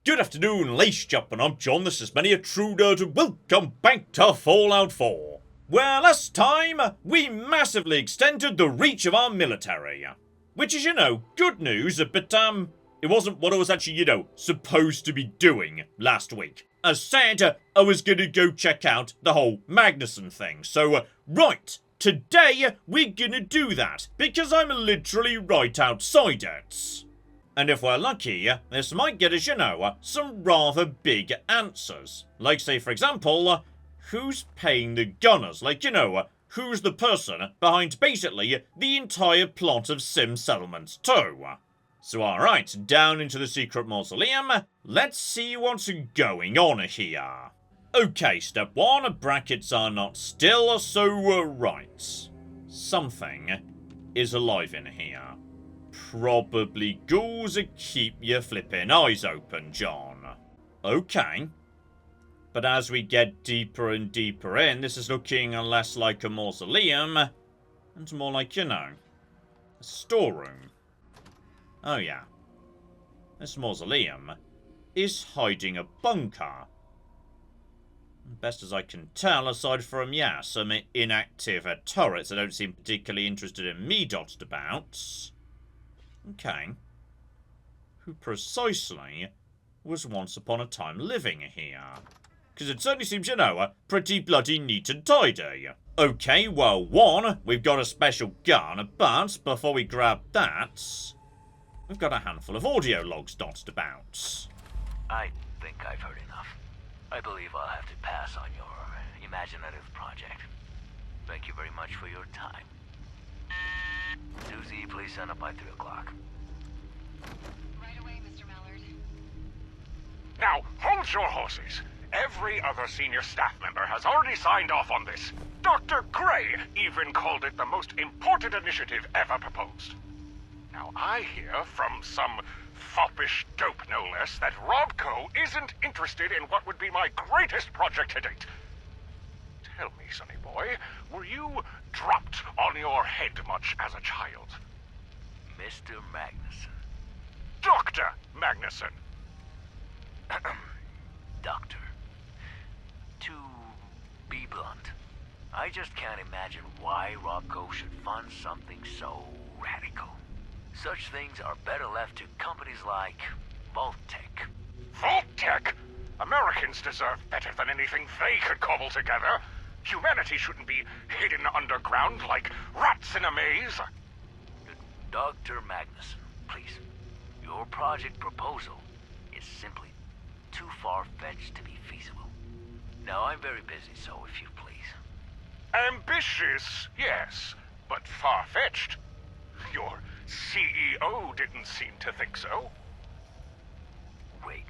Good afternoon, ladies and gentlemen, I'm John, this is Many a True Nerd, and welcome back to Fallout 4. Where last time, we massively extended the reach of our military. Which is, good news, but, it wasn't what I was actually, supposed to be doing last week. As said, I was gonna go check out the whole Magnusson thing, so, right, today we're gonna do that, because I'm literally right outside it. And if we're lucky, this might get us, some rather big answers. Like, say, for example, who's paying the gunners? Like, who's the person behind basically the entire plot of Sim Settlement 2? So, alright, down into the secret mausoleum, let's see what's going on here. Okay, step 1, brackets are not still, so, right. Something is alive in here. Probably ghouls. Keep your flipping eyes open, John. Okay. But as we get deeper and deeper in, this is looking less like a mausoleum and more like, a storeroom. Oh yeah. This mausoleum is hiding a bunker. Best as I can tell, aside from, some inactive turrets that don't seem particularly interested in me dotted about. Okay. Who precisely was once upon a time living here? Because it certainly seems, pretty bloody neat and tidy. Okay, well, one, we've got a special gun, but before we grab that, we've got a handful of audio logs dotted about. I think I've heard enough. I believe I'll have to pass on your imaginative project. Thank you very much for your time. Susie, please send up by 3 o'clock. Right away, Mr. Mallard. Now, hold your horses. Every other senior staff member has already signed off on this. Dr. Gray even called it the most important initiative ever proposed. Now, I hear from some foppish dope, no less, that RobCo isn't interested in what would be my greatest project to date. Tell me, sonny boy, were you dropped on your head much as a child? Mr. Magnusson. Dr. Magnusson. Doctor. To be blunt, I just can't imagine why RobCo should fund something so radical. Such things are better left to companies like Vault-Tec. Vault-Tec? Americans deserve better than anything they could cobble together. Humanity shouldn't be hidden underground like rats in a maze. Dr. Magnusson, please. Your project proposal is simply too far-fetched to be feasible. Now, I'm very busy, so if you please. Ambitious, yes, but far-fetched. Your CEO didn't seem to think so. Wait.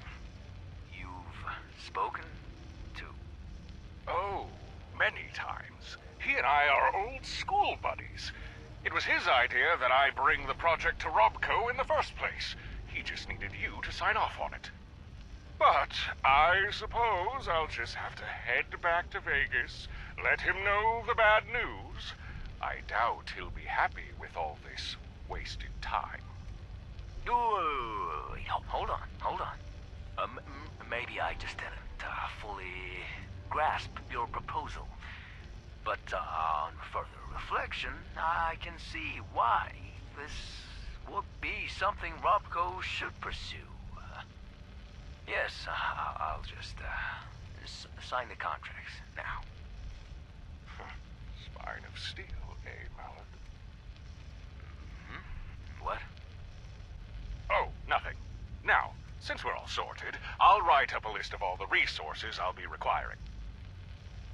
You've spoken to... Oh, many times. He and I are old school buddies. It was his idea that I bring the project to RobCo in the first place. He just needed you to sign off on it. But I suppose I'll just have to head back to Vegas, let him know the bad news. I doubt he'll be happy with all this wasted time. Wait, hold on. Maybe I just didn't fully grasp your proposal. But on further reflection, I can see why this would be something RobCo should pursue. Yes, I'll just sign the contracts now. Spine of steel, Mallard? What? Oh, nothing. Now, since we're all sorted, I'll write up a list of all the resources I'll be requiring.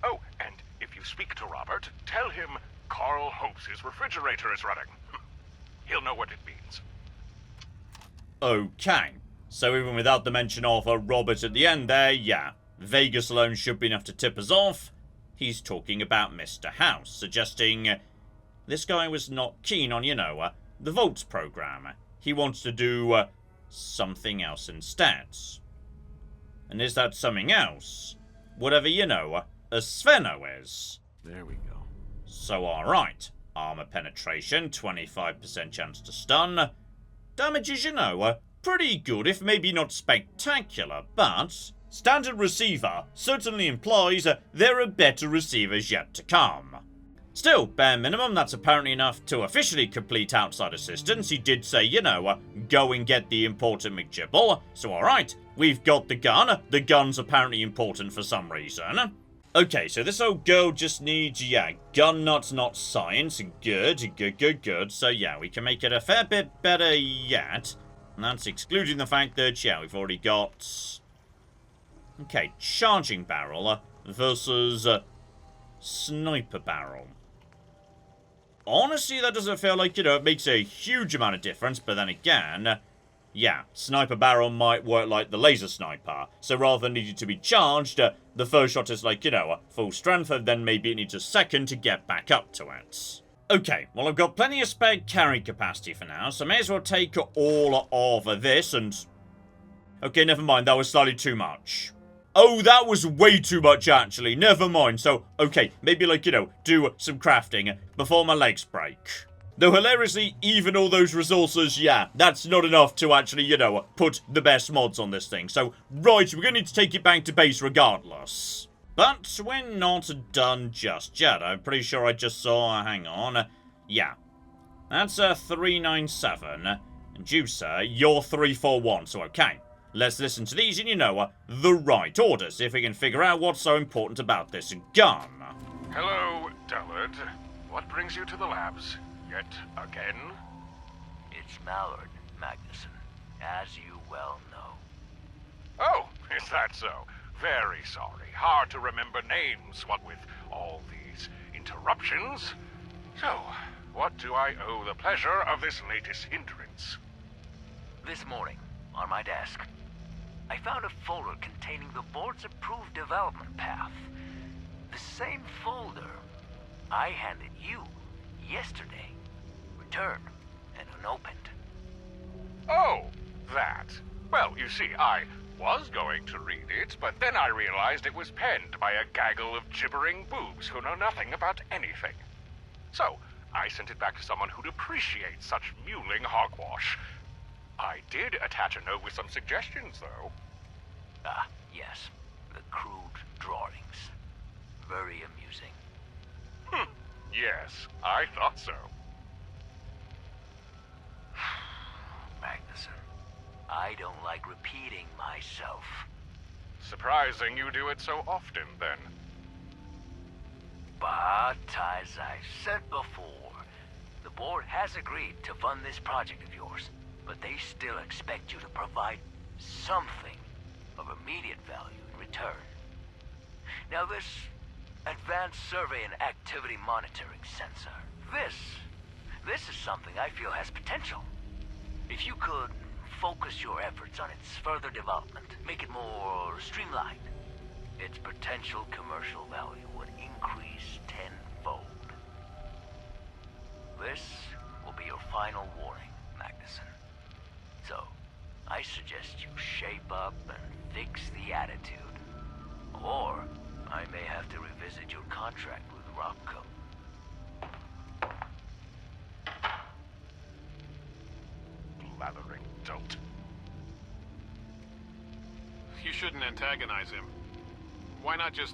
Oh, and if you speak to Robert, tell him Carl hopes his refrigerator is running. He'll know what it means. Okay. So even without the mention of a Robert at the end there, Vegas alone should be enough to tip us off. He's talking about Mr. House, suggesting this guy was not keen on, the Vault program. He wants to do something else instead. And is that something else? Whatever, a Stheno is. There we go. So alright. Armor penetration, 25% chance to stun. Damages, pretty good, if maybe not spectacular, but standard receiver certainly implies there are better receivers yet to come. Still, bare minimum, that's apparently enough to officially complete outside assistance. He did say, you know, go and get the important McGibble. So alright, we've got the gun. The gun's apparently important for some reason. Okay, so this old girl just needs, yeah, gun nuts, not science. Good. So yeah, we can make it a fair bit better yet. And that's excluding the fact that, yeah, we've already got... Okay, charging barrel versus sniper barrel. Honestly, that doesn't feel like, you know, it makes a huge amount of difference, but then again, yeah, sniper barrel might work like the laser sniper. So rather than needing to be charged, the first shot is like, you know, full strength, and then maybe it needs a second to get back up to it. Okay, well, I've got plenty of spare carry capacity for now, so I may as well take all of this and... Okay, never mind, that was slightly too much. Oh, that was way too much, actually. Never mind. So, okay, maybe, like, you know, do some crafting before my legs break. Though, hilariously, even all those resources, yeah, that's not enough to actually, you know, put the best mods on this thing. So, right, we're going to need to take it back to base regardless. But we're not done just yet. I'm pretty sure I just saw, hang on. Yeah, that's 397. And you, sir, you're 341, so okay. Let's listen to these in, you know, the right order, see if we can figure out what's so important about this gun. Hello, Dullard. What brings you to the labs? Yet again? It's Mallard, Magnusson, as you well know. Oh, is that so? Very sorry. Hard to remember names, what with all these interruptions. So, what do I owe the pleasure of this latest hindrance? This morning, on my desk, I found a folder containing the board's approved development path. The same folder I handed you yesterday. Returned and unopened. Oh, that. Well, you see, I was going to read it, but then I realized it was penned by a gaggle of gibbering boobs who know nothing about anything. So, I sent it back to someone who'd appreciate such mewling hogwash. I did attach a note with some suggestions, though. Ah, yes. The crude drawings. Very amusing. Yes, I thought so. Magnusson, I don't like repeating myself. Surprising you do it so often, then. But, as I've said before, the board has agreed to fund this project of yours, but they still expect you to provide something of immediate value in return. Now this advanced survey and activity monitoring sensor, this is something I feel has potential. If you could focus your efforts on its further development, make it more streamlined, its potential commercial value would increase tenfold. This will be your final warning, Magnusson. So, I suggest you shape up and fix the attitude. Or, I may have to revisit your contract with RobCo. Blathering dolt. You shouldn't antagonize him. Why not just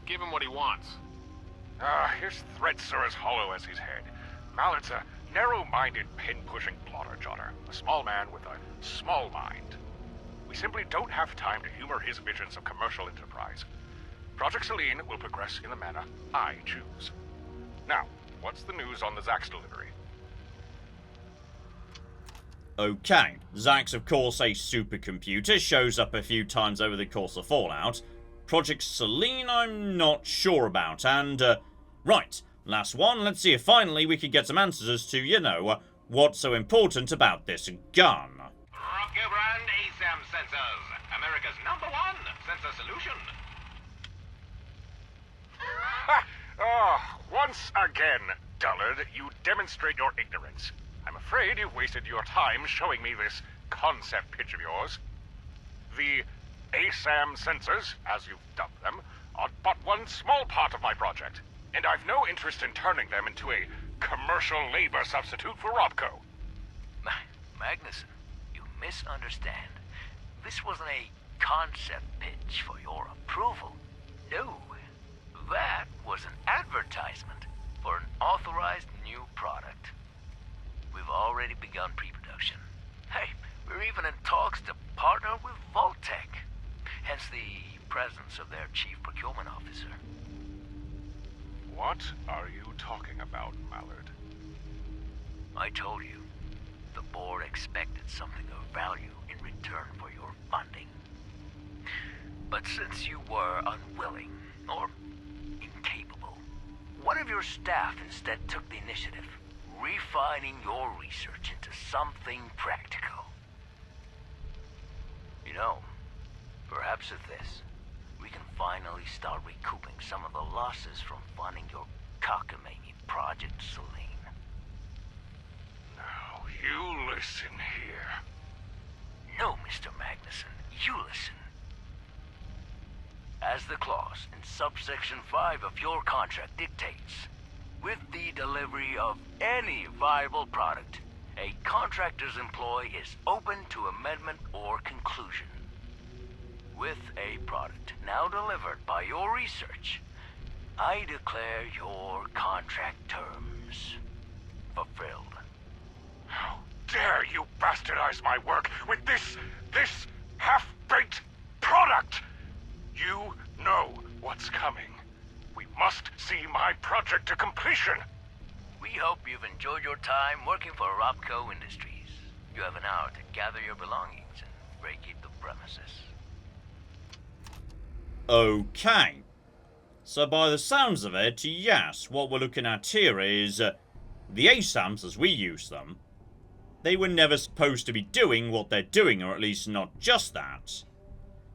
give him what he wants? His threats are as hollow as his head. Mallard's a narrow-minded, pin-pushing plotter-jotter. A small man with a small mind. We simply don't have time to humor his visions of commercial enterprise. Project Selene will progress in the manner I choose. Now, what's the news on the Zax delivery? Okay, Zax, of course, a supercomputer, shows up a few times over the course of Fallout. Project Selene, I'm not sure about, and, right, last one, let's see if finally we can get some answers as to, you know, what's so important about this gun. Oberland ASAM sensors, America's #1 sensor solution. Once again, Dullard, you demonstrate your ignorance. I'm afraid you've wasted your time showing me this concept pitch of yours. The ASAM sensors, as you've dubbed them, are but one small part of my project, and I've no interest in turning them into a commercial labor substitute for RobCo. Magnusson, you misunderstand. This wasn't a concept pitch for your approval. No, that was an advertisement for an authorized new product. We've already begun pre-production. Hey, we're even in talks to partner with Vault-Tec. Hence the presence of their chief procurement officer. What are you talking about, Mallard? I told you, the board expected something of value in return for your funding. But since you were unwilling, or incapable, one of your staff instead took the initiative, refining your research into something practical. You know, perhaps with this, we can finally start recouping some of the losses from funding your cockamamie project, Selene. Now, you listen here. No, Mr. Magnusson, you listen. As the clause in subsection 5 of your contract dictates, with the delivery of any viable product, a contractor's employ is open to amendment or conclusion. With a product now delivered by your research, I declare your contract terms fulfilled. How dare you bastardize my work with this half-baked product? You know what's coming. We must see my project to completion. We hope you've enjoyed your time working for RobCo Industries. You have an hour to gather your belongings and vacate the premises. Okay. So by the sounds of it, yes, what we're looking at here is the ASAMs, as we use them, they were never supposed to be doing what they're doing, or at least not just that.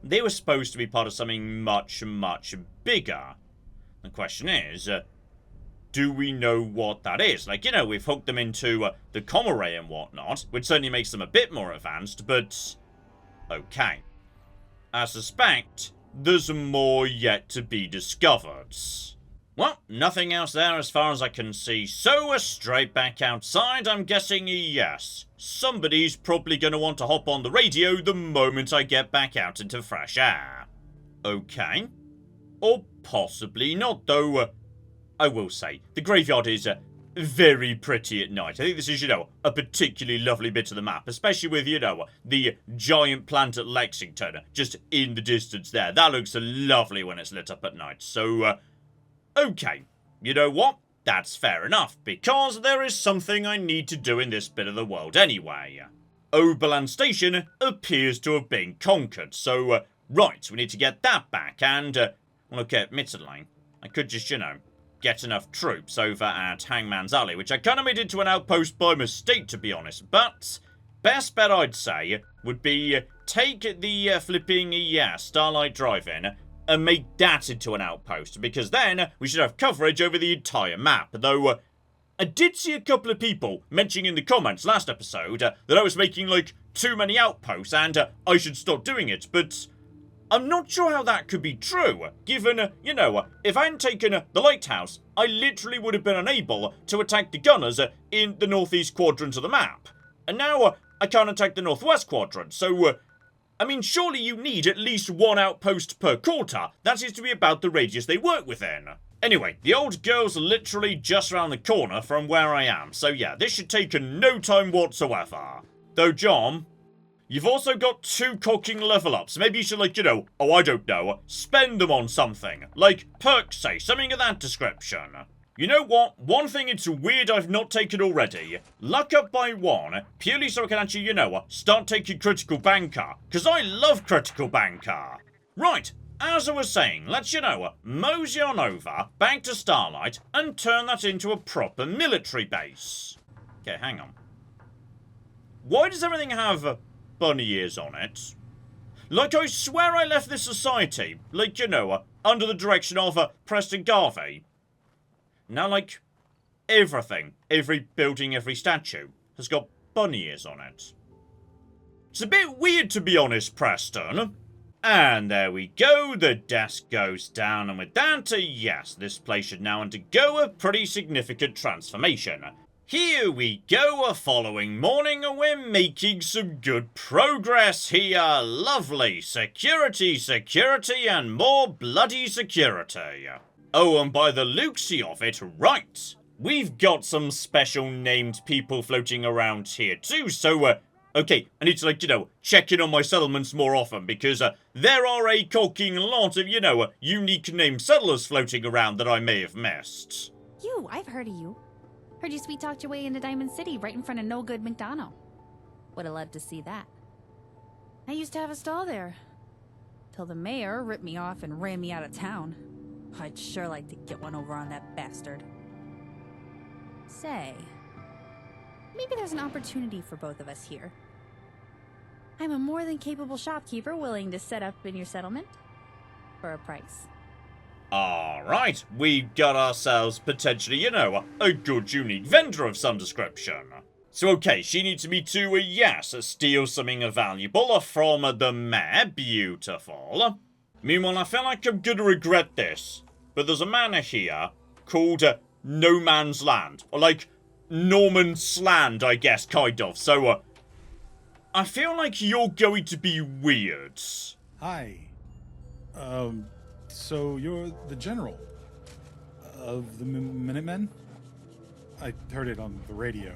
They were supposed to be part of something much, much bigger. The question is, do we know what that is? Like, you know, we've hooked them into the comm array and whatnot, which certainly makes them a bit more advanced, but okay. I suspect there's more yet to be discovered. Well, nothing else there as far as I can see, so we're straight back outside. I'm guessing, yes, somebody's probably going to want to hop on the radio the moment I get back out into fresh air. Okay. Or possibly not, though. I will say, the graveyard is very pretty at night. I think this is, you know, a particularly lovely bit of the map, especially with, you know, the giant plant at Lexington just in the distance there. That looks lovely when it's lit up at night. So, okay, you know what? That's fair enough, because there is something I need to do in this bit of the world anyway. Oberland Station appears to have been conquered, so, right, we need to get that back, and, well, okay, admittedly, I could just, you know, get enough troops over at Hangman's Alley, which I kind of made into an outpost by mistake, to be honest, but best bet I'd say would be take the flipping, Starlight Drive-In and make that into an outpost, because then we should have coverage over the entire map, though I did see a couple of people mentioning in the comments last episode that I was making, like, too many outposts and I should stop doing it, but I'm not sure how that could be true, given, you know, if I hadn't taken the lighthouse, I literally would have been unable to attack the gunners in the northeast quadrant of the map. And now I can't attack the northwest quadrant, so, I mean, surely you need at least one outpost per quarter. That seems to be about the radius they work within. Anyway, the old girl's literally just around the corner from where I am, so yeah, this should take no time whatsoever. Though, John, you've also got 2 cooking level ups. Maybe you should, like, you know, oh, I don't know, spend them on something. Like perks, say, something of that description. You know what? One thing it's weird I've not taken already. Luck up by 1, purely so I can actually, you know, start taking critical banker. Because I love critical banker. Right, as I was saying, let's, you know, mosey on over, back to Starlight, and turn that into a proper military base. Okay, hang on. Why does everything have bunny ears on it? Like, I swear I left this society, like, you know, under the direction of Preston Garvey. Now, like, everything, every building, every statue, has got bunny ears on it. It's a bit weird, to be honest, Preston. And there we go, the desk goes down, and with that, yes, this place should now undergo a pretty significant transformation. here we go, a following morning, and we're making some good progress here. Lovely. Security, security, and more bloody security. Oh, and by the looksy of it, right, we've got some special named people floating around here too, so, okay, I need to, like, check in on my settlements more often, because, there are a cocking lot of, unique named settlers floating around that I may have missed. You, I've heard of you. Heard you sweet-talked your way into Diamond City right in front of no good McDonough. Would've loved to see that. I used to have a stall there. Till the mayor ripped me off and ran me out of town. I'd sure like to get one over on that bastard. Say, maybe there's an opportunity for both of us here. I'm a more than capable shopkeeper willing to set up in your settlement. For a price. Alright, we've got ourselves potentially, a good unique vendor of some description. So okay, she needs me to, steal something valuable from the mayor. Beautiful. Meanwhile, I feel like I'm gonna regret this, but there's a man here called No Man's Land, or like Norman's Land, I guess, kind of. So, I feel like you're going to be weird. Hi. So you're the general of the Minutemen? I heard it on the radio.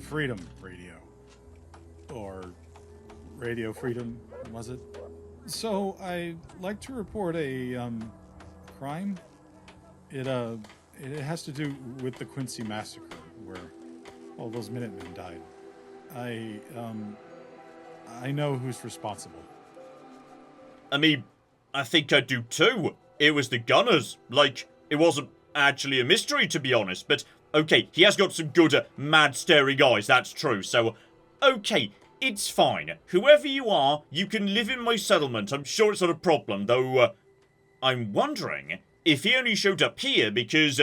Freedom Radio. Or Radio Freedom, was it? So, I'd like to report a, crime. It has to do with the Quincy Massacre, where all those Minutemen died. I know who's responsible. I mean, I think I do too. It was the Gunners. Like, it wasn't actually a mystery, to be honest, but, okay, he has got some good, mad staring eyes, that's true, so, okay, it's fine. Whoever you are, you can live in my settlement. I'm sure it's not a problem, though, I'm wondering if he only showed up here because,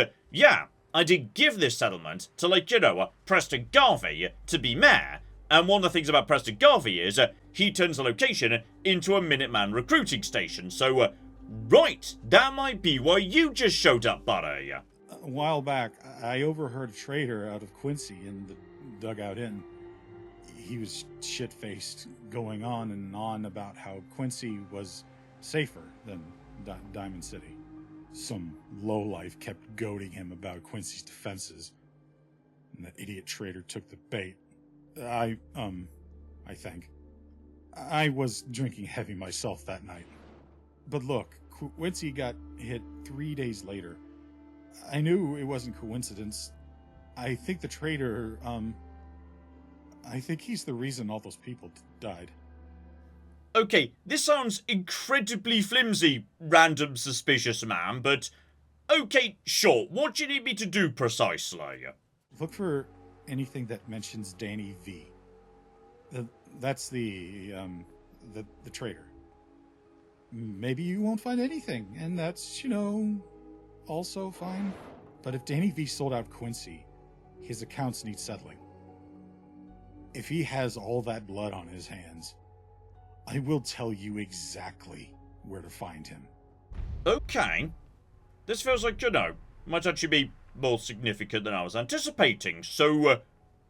I did give this settlement to, like, Preston Garvey to be mayor. And one of the things about Preston Garvey is, he turns the location into a Minuteman recruiting station. So, right, that might be why you just showed up, buddy. A while back, I overheard a trader out of Quincy in the Dugout Inn. He was shit-faced, going on and on about how Quincy was safer than Diamond City. Some lowlife kept goading him about Quincy's defenses, and that idiot trader took the bait. I think. I was drinking heavy myself that night. But look, Quincy got hit 3 days later. I knew it wasn't coincidence. I think the trader, I think he's the reason all those people died. Okay, this sounds incredibly flimsy, random suspicious man, but okay, sure, what do you need me to do precisely? Look for anything that mentions Danny V. That's the trader. Maybe you won't find anything, and that's, also fine. But if Danny V sold out Quincy, his accounts need settling. If he has all that blood on his hands, I will tell you exactly where to find him. Okay. This feels like, might actually be more significant than I was anticipating, so,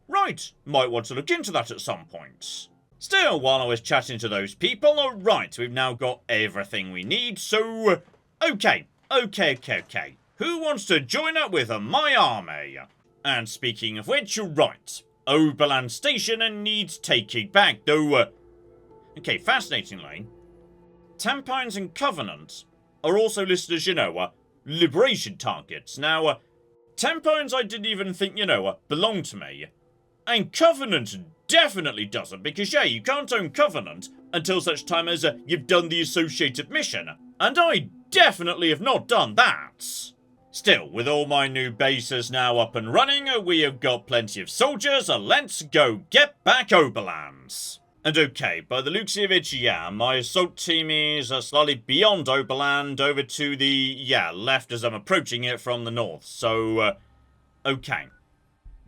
right, might want to look into that at some point. Still, while I was chatting to those people, right, we've now got everything we need, so, okay. Who wants to join up with my army? And speaking of which, right, Oberland Station needs taking back, though, okay, fascinatingly, Tampines and Covenant are also listed as, liberation targets. Now, Tampines I didn't even think, belonged to me. And Covenant definitely doesn't, because, you can't own Covenant until such time as you've done the associated mission. And I definitely have not done that. Still, with all my new bases now up and running, we have got plenty of soldiers, let's go get back Oberlands. And okay, by the looks of it, my assault team is slightly beyond Oberland, over to the, left as I'm approaching it from the north. So, okay.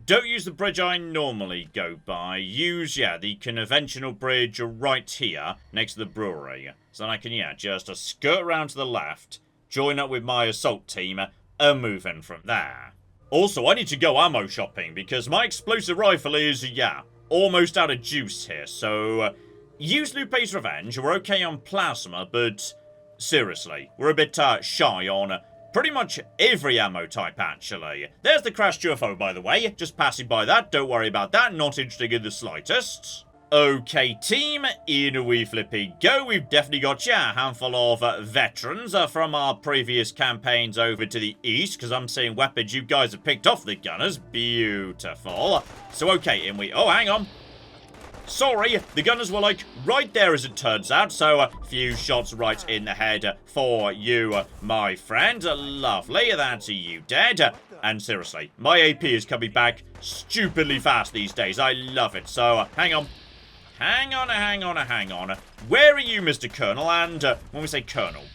Don't use the bridge I normally go by. Use, the conventional bridge right here, next to the brewery. So then I can, just skirt around to the left, join up with my assault team, and move in from there. Also, I need to go ammo shopping because my explosive rifle is, yeah, almost out of juice here. So, use Lupe's Revenge. We're okay on plasma, but seriously, we're a bit shy on pretty much every ammo type, actually. There's the crashed UFO, by the way. Just passing by that. Don't worry about that. Not interesting in the slightest. Okay, team, in we flipping go. We've definitely got, yeah, a handful of veterans from our previous campaigns over to the east, because I'm seeing weapons you guys have picked off the gunners. Beautiful. So, okay, in we... Oh, hang on. Sorry, the gunners were, like, right there as it turns out, so a few shots right in the head for you, my friend. Lovely, that's you dead. And seriously, my AP is coming back stupidly fast these days. I love it, so hang on. Hang on. Where are you, Mr. Colonel? And when we say Colonel,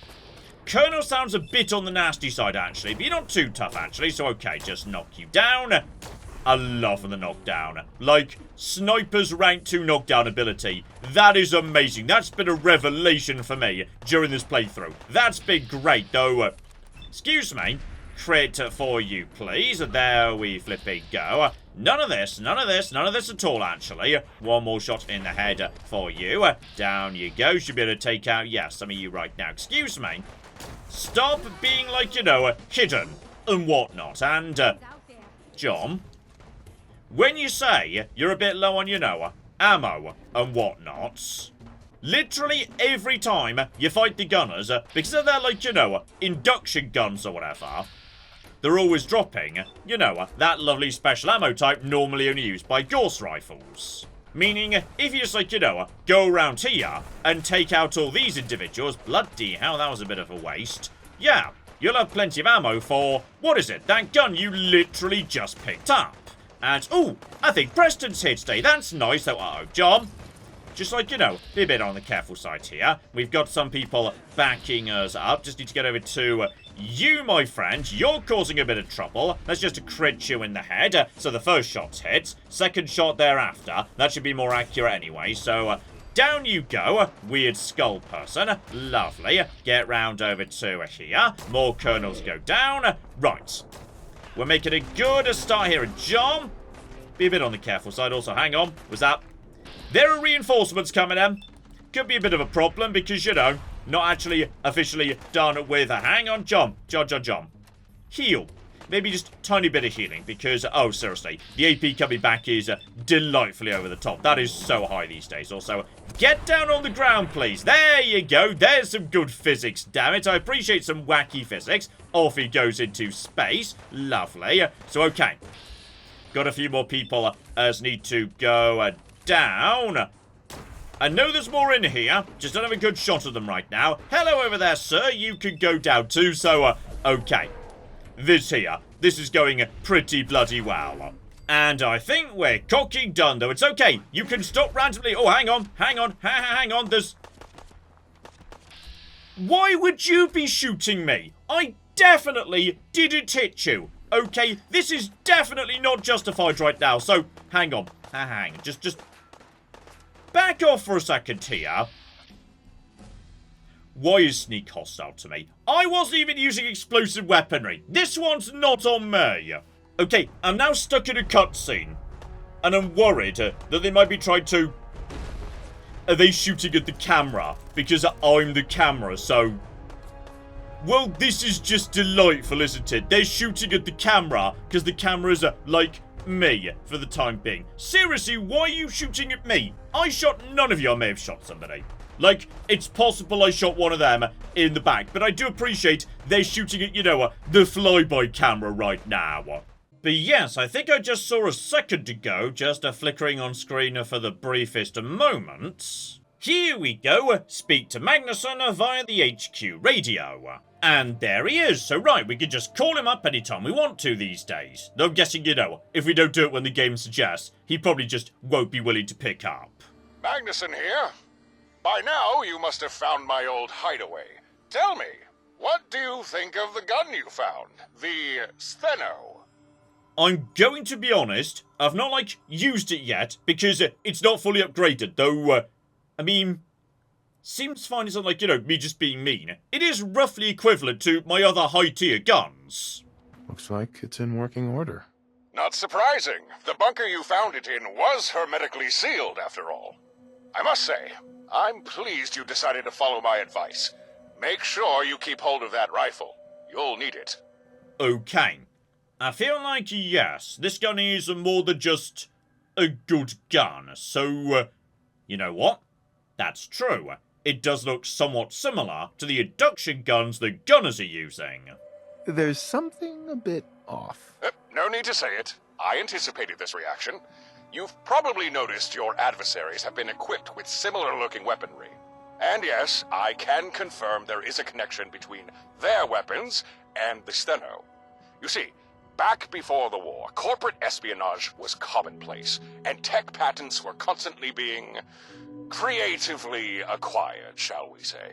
Colonel sounds a bit on the nasty side, actually, but you're not too tough, actually, so okay, just knock you down. I love the knockdown. Like, Sniper's rank 2 knockdown ability. That is amazing. That's been a revelation for me during this playthrough. That's been great, though. Excuse me. Crit for you, please. There we flipping go. None of this at all, actually. One more shot in the head for you. Down you go. Should be able to take out, yeah, some of you right now. Excuse me. Stop being, like, you know, hidden and whatnot. And, John, when you say you're a bit low on, you know, ammo and whatnot, literally every time you fight the gunners, because of their, like, you know, induction guns or whatever, they're always dropping, you know, that lovely special ammo type normally only used by Gauss rifles. Meaning, if you just, like, you know, go around here and take out all these individuals, bloody hell, that was a bit of a waste, yeah, you'll have plenty of ammo for, what is it, that gun you literally just picked up. And, ooh, I think Preston's here today, that's nice, though, uh-oh, John. Just like, you know, be a bit on the careful side here. We've got some people backing us up. Just need to get over to you, my friend. You're causing a bit of trouble. That's just a crit you in the head. So the first shot's hit. Second shot thereafter. That should be more accurate anyway. So down you go. Weird skull person. Lovely. Get round over to here. More colonels go down. Right. We're making a good start here. John, be a bit on the careful side also. Hang on. Was that... There are reinforcements coming in. Could be a bit of a problem because, you know, not actually officially done with a... Hang on, John. Heal. Maybe just a tiny bit of healing because, oh, seriously, the AP coming back is delightfully over the top. That is so high these days. Also, get down on the ground, please. There you go. There's some good physics, damn it. I appreciate some wacky physics. Off he goes into space. Lovely. So, okay. Got a few more people as need to go... down. I know there's more in here. Just don't have a good shot of them right now. Hello over there, sir. You could go down too. So, okay. This is going pretty bloody well. And I think we're cocky done, though. It's okay. You can stop randomly. Oh, hang on. There's... Why would you be shooting me? I definitely didn't hit you. Okay, this is definitely not justified right now. So, hang on. Just... Back off for a second here. Why is Sneak hostile to me? I wasn't even using explosive weaponry. This one's not on me. Okay, I'm now stuck in a cutscene. And I'm worried that they might be trying to... Are they shooting at the camera? Because I'm the camera, so... Well, this is just delightful, isn't it? They're shooting at the camera because the camera's like... me for the time being. Seriously, why are you shooting at me? I shot none of you. I may have shot somebody. Like, it's possible I shot one of them in the back, but I do appreciate they're shooting at, you know, the flyby camera right now. But yes, I think I just saw a second ago, just flickering on screen for the briefest moment. Here we go. Speak to Magnusson via the HQ radio. And there he is. So right, we can just call him up anytime we want to these days. Though I'm guessing, you know, if we don't do it when the game suggests, he probably just won't be willing to pick up. Magnusson here. By now, you must have found my old hideaway. Tell me, what do you think of the gun you found? The Stheno? I'm going to be honest, I've not, like, used it yet, because it's not fully upgraded, though, I mean... Seems fine, it's not like, you know, me just being mean. It is roughly equivalent to my other high-tier guns. Looks like it's in working order. Not surprising. The bunker you found it in was hermetically sealed, after all. I must say, I'm pleased you decided to follow my advice. Make sure you keep hold of that rifle. You'll need it. Okay. I feel like, yes, this gun is more than just a good gun, so, you know what? That's true. It does look somewhat similar to the induction guns the gunners are using. There's something a bit off. No need to say it. I anticipated this reaction. You've probably noticed your adversaries have been equipped with similar-looking weaponry. And yes, I can confirm there is a connection between their weapons and the Stheno. You see, back before the war, corporate espionage was commonplace, and tech patents were constantly being creatively acquired, shall we say.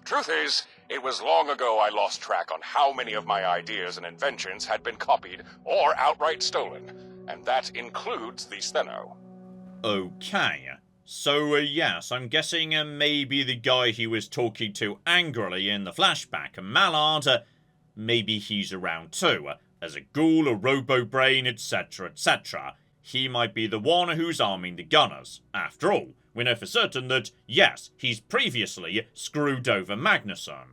Truth is, it was long ago I lost track on how many of my ideas and inventions had been copied or outright stolen, and that includes the Stheno. Okay. So, yes, I'm guessing maybe the guy he was talking to angrily in the flashback, MacLeod, maybe he's around too. As a ghoul, a robo-brain, etc., etc. He might be the one who's arming the gunners. After all, we know for certain that, yes, he's previously screwed over Magnusson.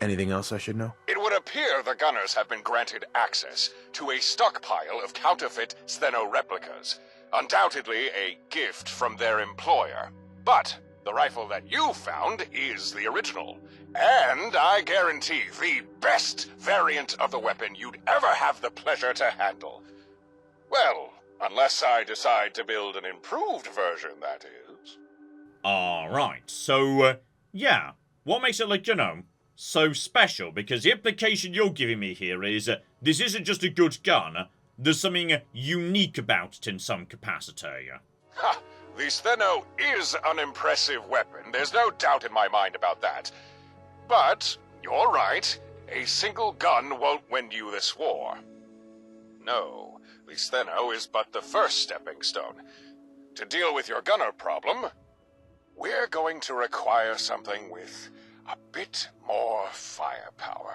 Anything else I should know? It would appear the gunners have been granted access to a stockpile of counterfeit Stheno replicas. Undoubtedly a gift from their employer. But the rifle that you found is the original. And I guarantee the best variant of the weapon you'd ever have the pleasure to handle. Well, unless I decide to build an improved version, that is. Alright, so, yeah. What makes it, like, you know, so special? Because the implication you're giving me here is, this isn't just a good gun, there's something unique about it in some capacity. Ha! The Stheno is an impressive weapon, there's no doubt in my mind about that. But, you're right, a single gun won't win you this war. No, the Stheno is but the first stepping stone. To deal with your gunner problem, we're going to require something with a bit more firepower.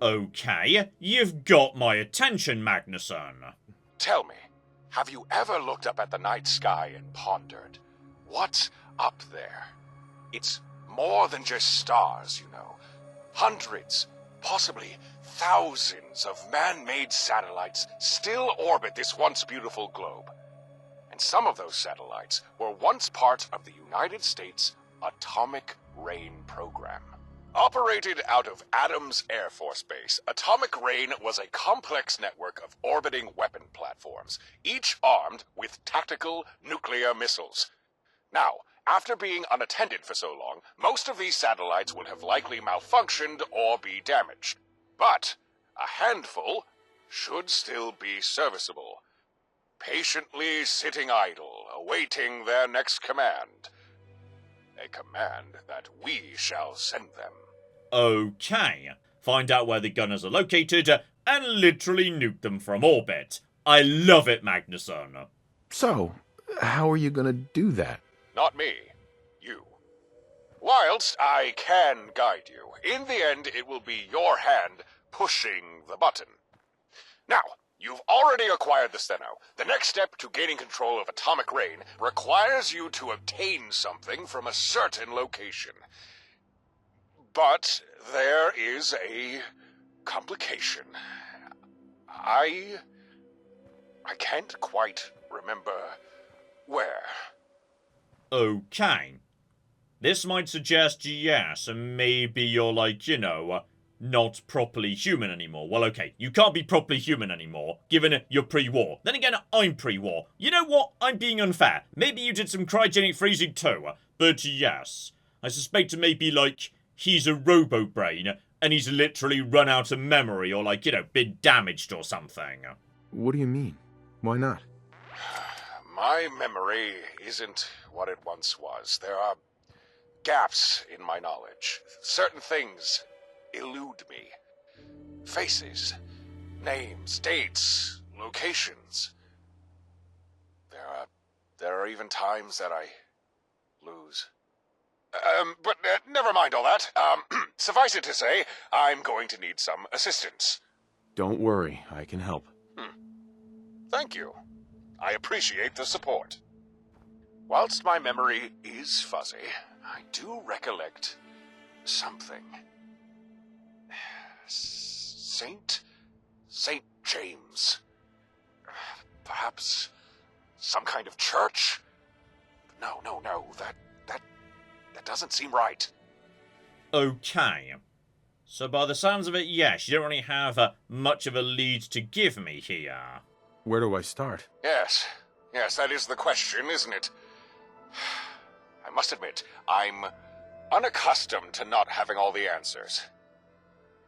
Okay, you've got my attention, Magnusson. Tell me, have you ever looked up at the night sky and pondered, what's up there? It's more than just stars, you know. Hundreds, possibly thousands of man-made satellites still orbit this once beautiful globe. And some of those satellites were once part of the United States Atomic Rain Program. Operated out of Adams Air Force Base, Atomic Rain was a complex network of orbiting weapon platforms, each armed with tactical nuclear missiles. Now, after being unattended for so long, most of these satellites would have likely malfunctioned or be damaged. But a handful should still be serviceable, patiently sitting idle, awaiting their next command. A command that we shall send them. Okay. Find out where the gunners are located and literally nuke them from orbit. I love it, Magnusson. So, how are you gonna do that? Not me. You. Whilst I can guide you, in the end it will be your hand pushing the button. Now, you've already acquired the Stheno. The next step to gaining control of Atomic Rain requires you to obtain something from a certain location. But there is a complication. I can't quite remember where. Okay. This might suggest, yes, and maybe you're like, you know, not properly human anymore. Well, okay, you can't be properly human anymore, given you're pre-war. Then again, I'm pre-war. You know what? I'm being unfair. Maybe you did some cryogenic freezing too. But yes, I suspect maybe, like, he's a robo-brain, and he's literally run out of memory, or, like, you know, been damaged or something. What do you mean? Why not? My memory isn't what it once was. There are gaps in my knowledge. Certain things elude me. Faces, names, dates, locations. There are even times that I lose But never mind all that. Suffice it to say, I'm going to need some assistance. Don't worry, I can help. Thank you. I appreciate the support. Whilst my memory is fuzzy, I do recollect something. Saint James. Perhaps some kind of church? No, that doesn't seem right. Okay. So by the sounds of it, yes, you don't really have much of a lead to give me here. Where do I start? Yes, that is the question, isn't it? I must admit, I'm unaccustomed to not having all the answers.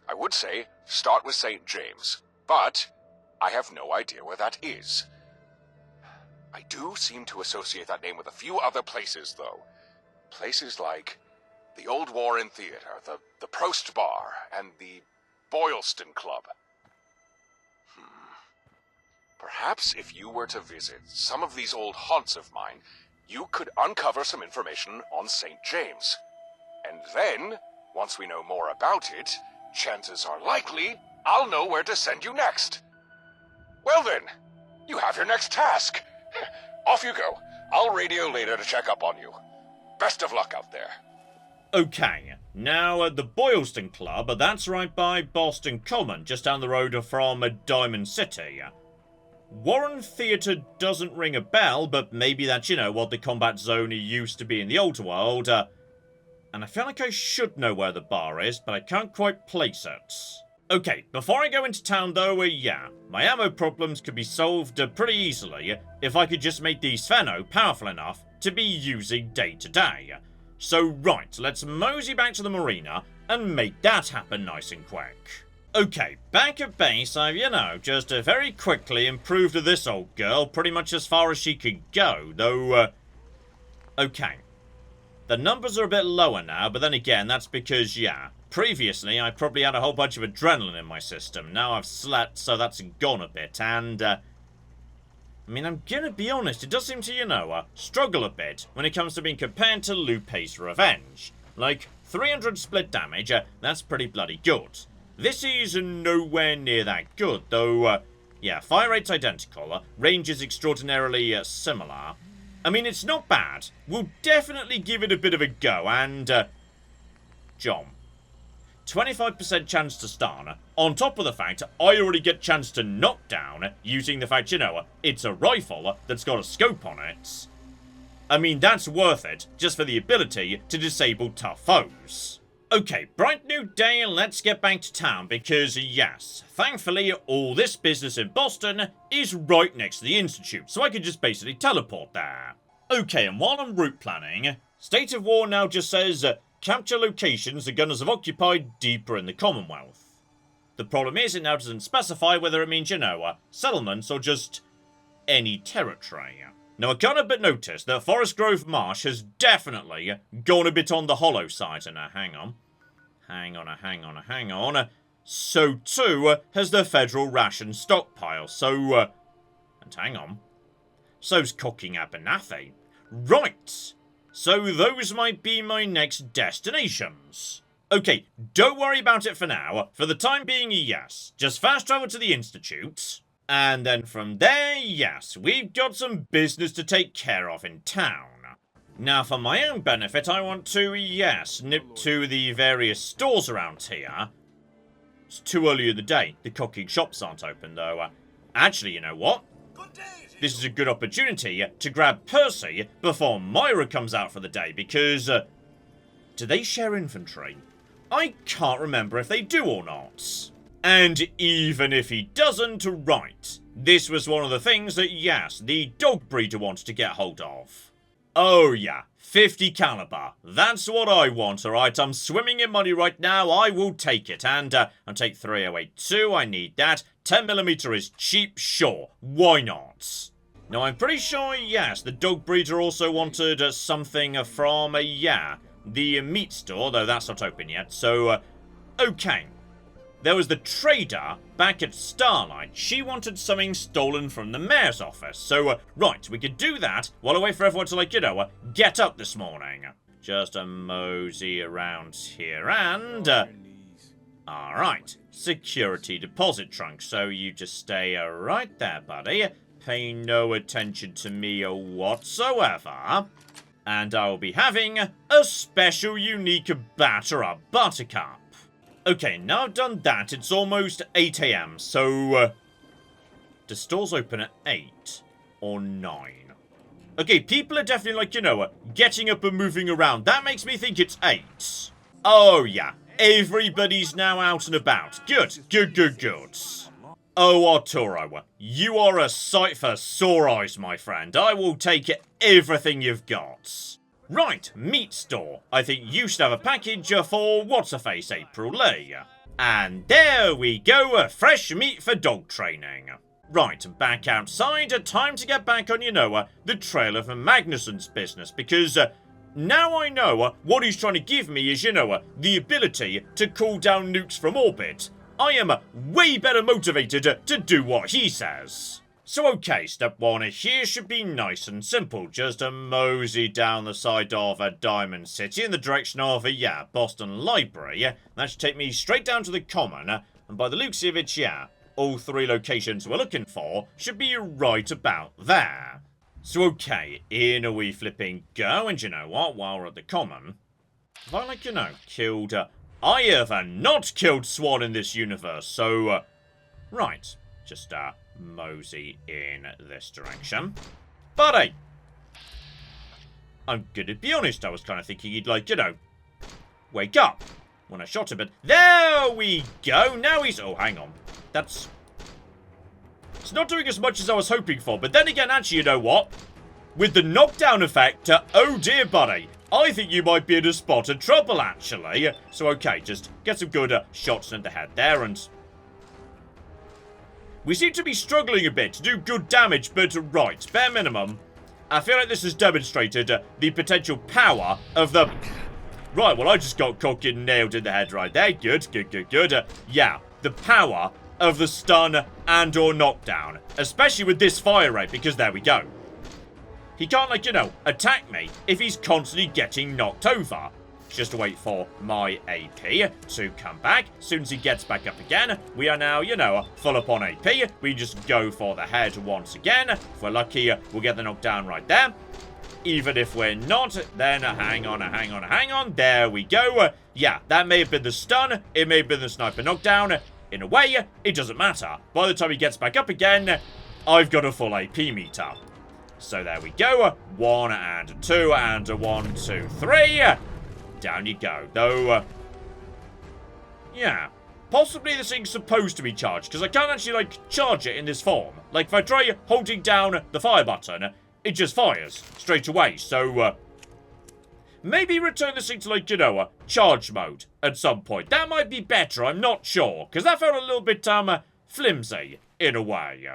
I would say start with St. James, but I have no idea where that is. I do seem to associate that name with a few other places, though. Places like the Old Warren Theater, the Prost Bar, and the Boylston Club. Perhaps if you were to visit some of these old haunts of mine, you could uncover some information on St. James. And then, once we know more about it, chances are likely I'll know where to send you next. Well then, you have your next task. Off you go. I'll radio later to check up on you. Best of luck out there. Okay, now the Boylston Club, that's right by Boston Common, just down the road from Diamond City. Warren Theatre doesn't ring a bell, but maybe that's, what the combat zone used to be in the old world. And I feel like I should know where the bar is, but I can't quite place it. Okay, before I go into town though, my ammo problems could be solved pretty easily if I could just make the Stheno powerful enough to be using day to day. So right, let's mosey back to the marina and make that happen nice and quick. Okay, back at base, I've, just very quickly improved this old girl pretty much as far as she could go, though, okay. The numbers are a bit lower now, but then again, that's because, previously I probably had a whole bunch of adrenaline in my system. Now I've slept, so that's gone a bit, and, I mean, I'm gonna be honest, it does seem to, struggle a bit when it comes to being compared to Lupe's Revenge. Like, 300 split damage, that's pretty bloody good. This is nowhere near that good, though, fire rate's identical, range is extraordinarily similar. I mean, it's not bad. We'll definitely give it a bit of a go, and, John. 25% chance to stun, on top of the fact I already get chance to knock down, using the fact, it's a rifle that's got a scope on it. I mean, that's worth it, just for the ability to disable tough foes. Okay, bright new day, let's get back to town, because yes, thankfully all this business in Boston is right next to the Institute, so I can just basically teleport there. Okay, and while I'm route planning, State of War now just says, capture locations the gunners have occupied deeper in the Commonwealth. The problem is, it now doesn't specify whether it means, settlements or just any territory. Now, I can't help but notice that Forest Grove Marsh has definitely gone a bit on the hollow side. And hang on. So too has the federal ration stockpile. So, and hang on. So's Cocking Abernathy. Right. So those might be my next destinations. Okay, don't worry about it for now. For the time being, yes. Just fast travel to the Institute. And then from there, yes, we've got some business to take care of in town. Now, for my own benefit, I want to, yes, nip to the various stores around here. It's too early in the day. The cocking shops aren't open, though. Actually, you know what? This is a good opportunity to grab Percy before Myra comes out for the day, because, do they share infantry? I can't remember if they do or not. And even if he doesn't, right, this was one of the things that, yes, the dog breeder wanted to get hold of. Oh yeah, 50 caliber. That's what I want, alright? I'm swimming in money right now, I will take it. And, I'll take 3082, I need that. 10mm is cheap, sure, why not? Now, I'm pretty sure, yes, the dog breeder also wanted something from, the meat store, though that's not open yet, so, okay. There was the trader back at Starlight. She wanted something stolen from the mayor's office. So, right, we could do that while I wait for everyone to, get up this morning. just a mosey around here, and... Alright, security deposit trunk, so you just stay right there, buddy. Pay no attention to me whatsoever. And I'll be having a special unique batter-up buttercup. Okay, now I've done that, it's almost 8 AM, so... do stores open at 8 or 9? Okay, people are definitely like, you know, getting up and moving around. That makes me think it's 8. Oh, yeah. Everybody's now out and about. Good, good, good, good. Oh, Arturo, you are a sight for sore eyes, my friend. I will take everything you've got. Right, meat store. I think you should have a package for what's-her-face, April Lee. And there we go, fresh meat for dog training. Right, back outside, time to get back on, you know, the trail of Magnusson's business, because now I know what he's trying to give me is, you know, the ability to call down nukes from orbit. I am way better motivated to do what he says. So okay, step 1 here should be nice and simple. Just a mosey down the side of Diamond City in the direction of, yeah, Boston Library. That should take me straight down to the Common. And by the looks of it, yeah, all 3 locations we're looking for should be right about there. So okay, in we flipping go. And you know what, while we're at the Common, have I, like, you know, killed... I have not killed Swan in this universe, so, right, just, mosey in this direction. But, hey, I'm gonna be honest, I was kind of thinking he'd, like, you know, wake up when I shot him, but there we go, now he's, oh, hang on, it's not doing as much as I was hoping for, but then again, actually, you know what, with the knockdown effect, oh dear, buddy, I think you might be in a spot of trouble, actually. So, okay, just get some good shots in the head there, and... we seem to be struggling a bit to do good damage, but right, bare minimum, I feel like this has demonstrated the potential power of the... Right, well, I just got fucking nailed in the head right there. Good, good, good, good. Yeah, the power of the stun and or knockdown, especially with this fire rate, because there we go. He can't, like, you know, attack me if he's constantly getting knocked over. Just wait for my AP to come back. As soon as he gets back up again, we are now, you know, full up on AP. We just go for the head once again. If we're lucky, we'll get the knockdown right there. Even if we're not, then hang on. There we go. Yeah, that may have been the stun. It may have been the sniper knockdown. In a way, it doesn't matter. By the time he gets back up again, I've got a full AP meter. So there we go. 1 and 2 and 1, 2, 3. Down you go. Though, yeah. Possibly this thing's supposed to be charged, because I can't actually, like, charge it in this form. Like, if I try holding down the fire button, it just fires straight away. So, maybe return this thing to, like, you know, charge mode at some point. That might be better, I'm not sure, because that felt a little bit, flimsy, in a way.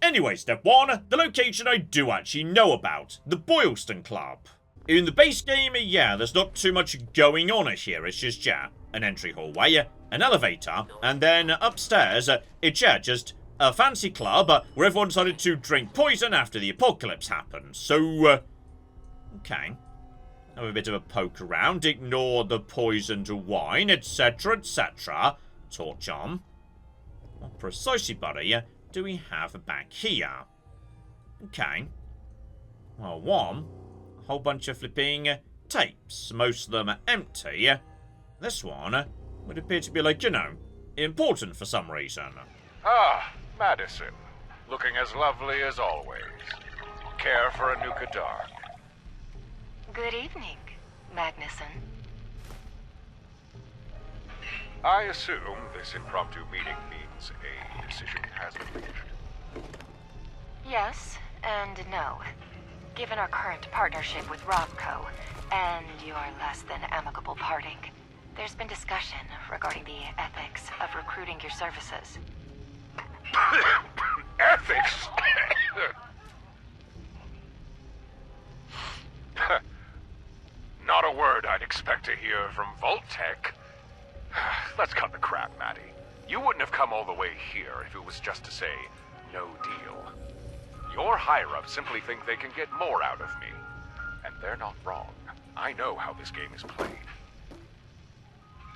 Anyway, step 1, the location I do actually know about, the Boylston Club. In the base game, yeah, there's not too much going on here, it's just, yeah, an entry hallway, an elevator, and then upstairs, it's, yeah, just a fancy club where everyone decided to drink poison after the apocalypse happened. So, okay, have a bit of a poke around, ignore the poisoned wine, etc., etc. Torch on. What precisely, buddy, do we have back here? Okay. Well, one, a whole bunch of flipping tapes. Most of them are empty. This one would appear to be, like, you know, important for some reason. Ah, Madison. Looking as lovely as always. Care for a Nuka Dark? Good evening, Magnusson. I assume this impromptu meeting means a decision has been reached. Yes and no. Given our current partnership with RobCo and your less than amicable parting, there's been discussion regarding the ethics of recruiting your services. Ethics? Not a word I'd expect to hear from Vault-Tec. Let's cut the crap, Maddie. You wouldn't have come all the way here if it was just to say, no deal. Your higher-ups simply think they can get more out of me. And they're not wrong. I know how this game is played.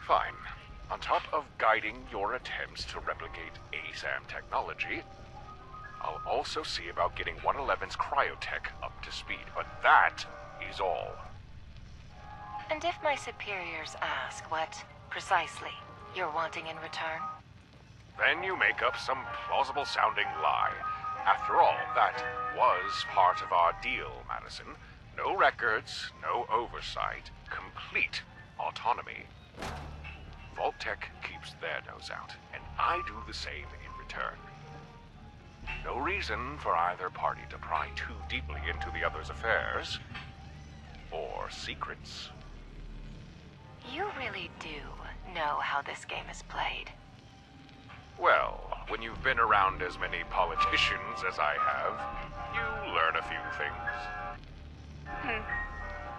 Fine. On top of guiding your attempts to replicate ASAM technology, I'll also see about getting 111's cryotech up to speed, but that is all. And if my superiors ask what, precisely, you're wanting in return? Then you make up some plausible-sounding lie. After all, that was part of our deal, Madison. No records, no oversight, complete autonomy. Vault-Tec keeps their nose out, and I do the same in return. No reason for either party to pry too deeply into the other's affairs, or secrets. You really do know how this game is played. Well, when you've been around as many politicians as I have, you learn a few things.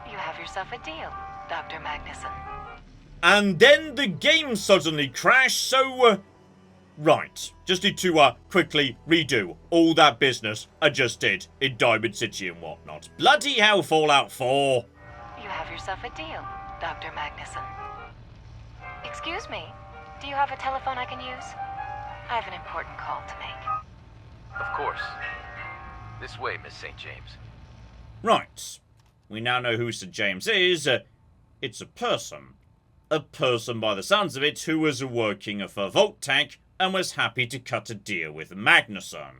You have yourself a deal, Dr. Magnusson. And then the game suddenly crashed, so, right. Just need to, quickly redo all that business I just did in Diamond City and whatnot. Bloody hell, Fallout 4! You have yourself a deal, Dr. Magnusson. Excuse me, do you have a telephone I can use? I have an important call to make. Of course. This way, Miss St. James. Right. We now know who St. James is. It's a person. A person, by the sounds of it, who was working for Vault-Tec and was happy to cut a deal with Magnusson.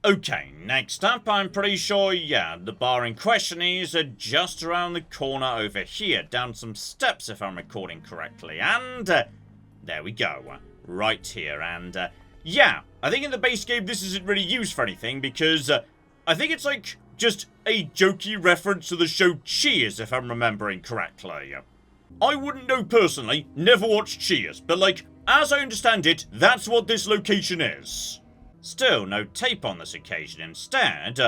Okay, next up, I'm pretty sure, yeah, the bar in question is just around the corner over here, down some steps if I'm recording correctly, and there we go, right here, and yeah, I think in the base game this isn't really used for anything, because I think it's like just a jokey reference to the show Cheers, if I'm remembering correctly. I wouldn't know personally, never watched Cheers, but like, as I understand it, that's what this location is. Still, no tape on this occasion. Instead,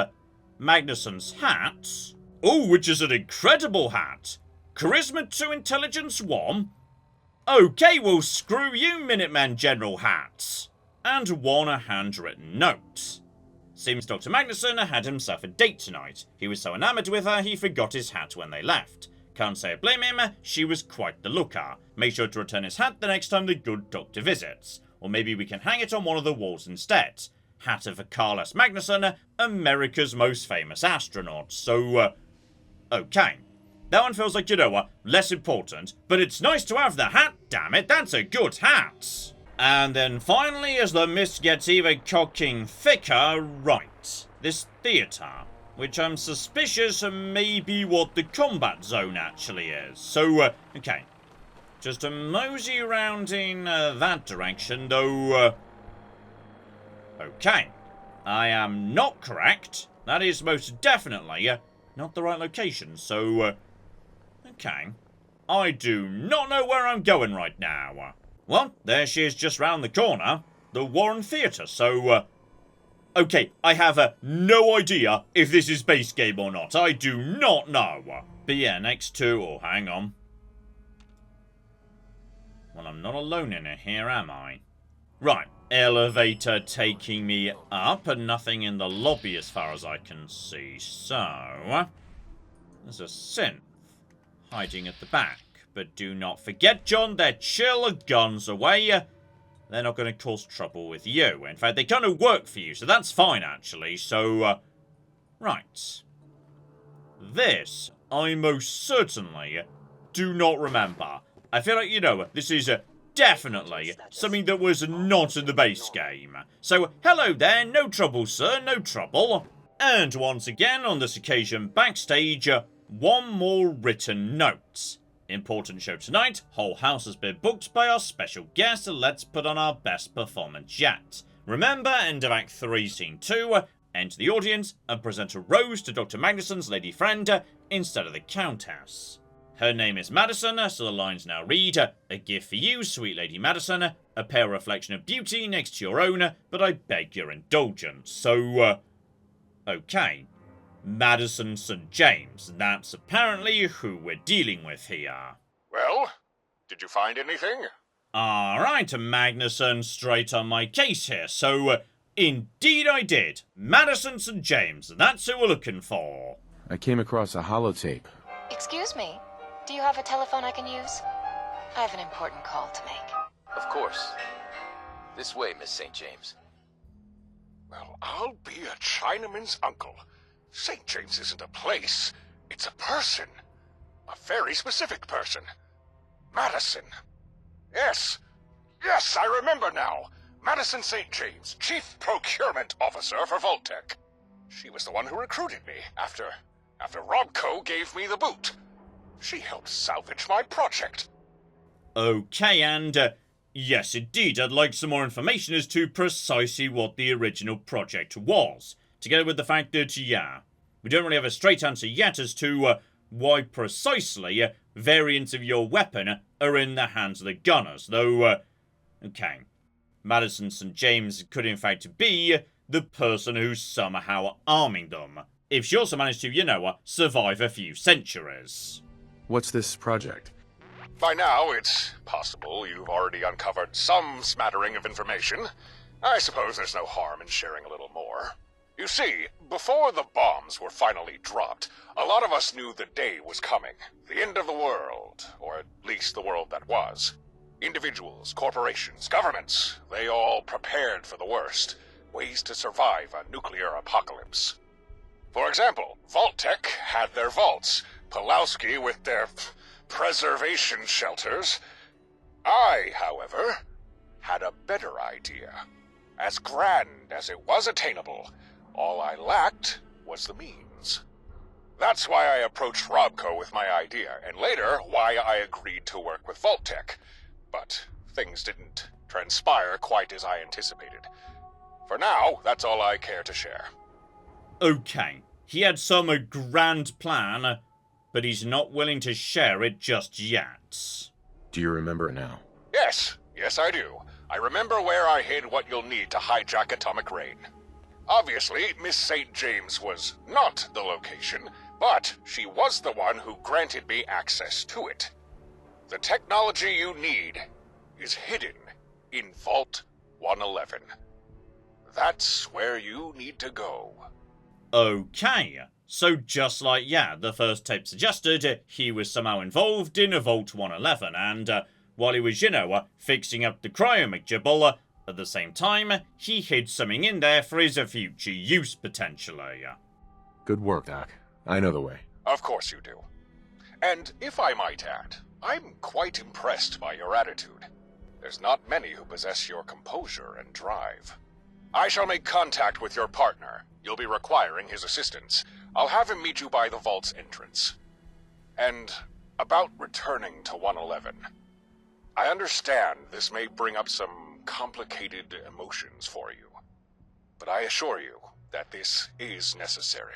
Magnusson's hat. Oh, which is an incredible hat. Charisma 2, Intelligence 1. Okay, well, screw you, Minuteman General hats. And one a handwritten note. Seems Dr. Magnusson had himself a date tonight. He was so enamored with her, he forgot his hat when they left. Can't say I blame him, she was quite the looker. Make sure to return his hat the next time the good doctor visits. Or maybe we can hang it on one of the walls instead. Hat of Carlos Magnusson, America's most famous astronaut. So, okay. That one feels like, you know what, less important. But it's nice to have the hat, damn it, that's a good hat. And then finally, as the mist gets even cocking thicker, right. This theatre, which I'm suspicious may be what the combat zone actually is. So, okay. Just a mosey around in that direction, though, okay. I am not correct. That is most definitely not the right location, so, okay. I do not know where I'm going right now. Well, there she is just round the corner. The Warren Theatre, so, okay, I have no idea if this is base game or not. I do not know. But yeah, next to, oh, hang on. Well, I'm not alone in it here, am I? Right, elevator taking me up, and nothing in the lobby as far as I can see. So, there's a synth hiding at the back. But do not forget, John, they're chill, guns away. They're not going to cause trouble with you. In fact, they kind of work for you, so that's fine, actually. So, right. This, I most certainly do not remember. I feel like, you know, this is definitely something that was not in the base game. So, hello there, no trouble, sir, no trouble. And once again, on this occasion, backstage, one more written note. Important show tonight, whole house has been booked by our special guest, so let's put on our best performance yet. Remember, end of Act 3, Scene 2, enter the audience and present a rose to Dr. Magnusson's lady friend instead of the Countess. Her name is Madison, so the lines now read, a gift for you, sweet Lady Madison, a pale reflection of beauty next to your own, but I beg your indulgence. So, okay. Madison St. James, that's apparently who we're dealing with here. Well, did you find anything? Alright, Magnusson, straight on my case here, so, indeed I did. Madison St. James, that's who we're looking for. I came across a holotape. Excuse me, Do you have a telephone I can use? I have an important call to make. Of course. This way, Miss St. James. Well, I'll be a Chinaman's uncle. St. James isn't a place. It's a person. A very specific person. Madison. Yes. Yes, I remember now. Madison St. James, Chief Procurement Officer for Vault-Tec. She was the one who recruited me after RobCo gave me the boot. She helped salvage my project. Okay, and yes, indeed, I'd like some more information as to precisely what the original project was. Together with the fact that, yeah, we don't really have a straight answer yet as to why precisely variants of your weapon are in the hands of the gunners, though, okay. Madison St. James could in fact be the person who's somehow arming them, if she also managed to, you know, survive a few centuries. What's this project? By now, it's possible you've already uncovered some smattering of information. I suppose there's no harm in sharing a little more. You see, before the bombs were finally dropped, a lot of us knew the day was coming. The end of the world, or at least the world that was. Individuals, corporations, governments, they all prepared for the worst. Ways to survive a nuclear apocalypse. For example, Vault-Tec had their vaults, Pulowski with their preservation shelters. I, however, had a better idea. As grand as it was attainable, all I lacked was the means. That's why I approached RobCo with my idea, and later why I agreed to work with Vault-Tec. But things didn't transpire quite as I anticipated. For now, that's all I care to share. Okay, he had some grand plan, but he's not willing to share it just yet. Do you remember now? Yes, I do. I remember where I hid what you'll need to hijack Atomic Rain. Obviously, Miss St. James was not the location, but she was the one who granted me access to it. The technology you need is hidden in Vault 111. That's where you need to go. Okay, so just like, yeah, the first tape suggested, he was somehow involved in Vault 111, and while he was, you know, fixing up the cryo-McGibble, at the same time, he hid something in there for his future use, potentially. Good work, Doc. I know the way. Of course you do. And if I might add, I'm quite impressed by your attitude. There's not many who possess your composure and drive. I shall make contact with your partner. You'll be requiring his assistance. I'll have him meet you by the vault's entrance. And about returning to 111. I understand this may bring up some complicated emotions for you, but I assure you that this is necessary.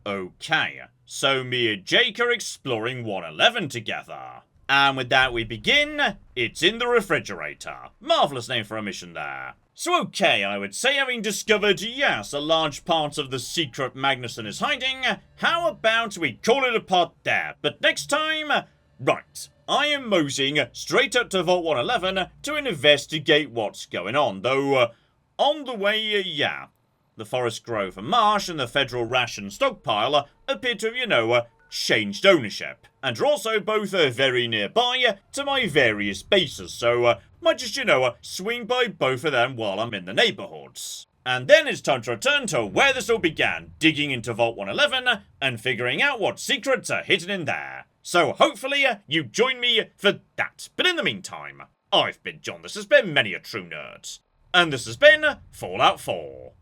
Okay, so me and Jake are exploring 111 together. And with that we begin, it's in the refrigerator. Marvellous name for a mission there. So okay, I would say having discovered, yes, a large part of the secret Magnusson is hiding, how about we call it a pot there? But next time, right, I am moseying straight up to Vault 111 to investigate what's going on, though, on the way, yeah, the Forest Grove Marsh and the Federal Ration Stockpile appear to have, you know, changed ownership, and are also both very nearby to my various bases, so might just, you know, swing by both of them while I'm in the neighborhoods. And then it's time to return to where this all began, digging into Vault 111 and figuring out what secrets are hidden in there. So hopefully you join me for that. But in the meantime, I've been John, this has been Many a True Nerd, and this has been Fallout 4.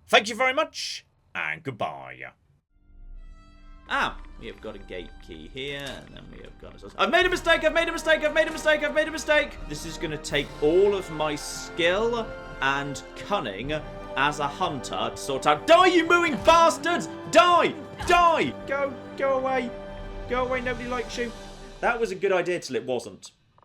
Thank you very much, and goodbye. Ah, we have got a gate key here, and then we have got... I've made a mistake, I've made a mistake, I've made a mistake, I've made a mistake! This is going to take all of my skill and cunning as a hunter to sort out... Die, you mooing bastards! Die! Die! Go away. Go away, nobody likes you. That was a good idea till it wasn't.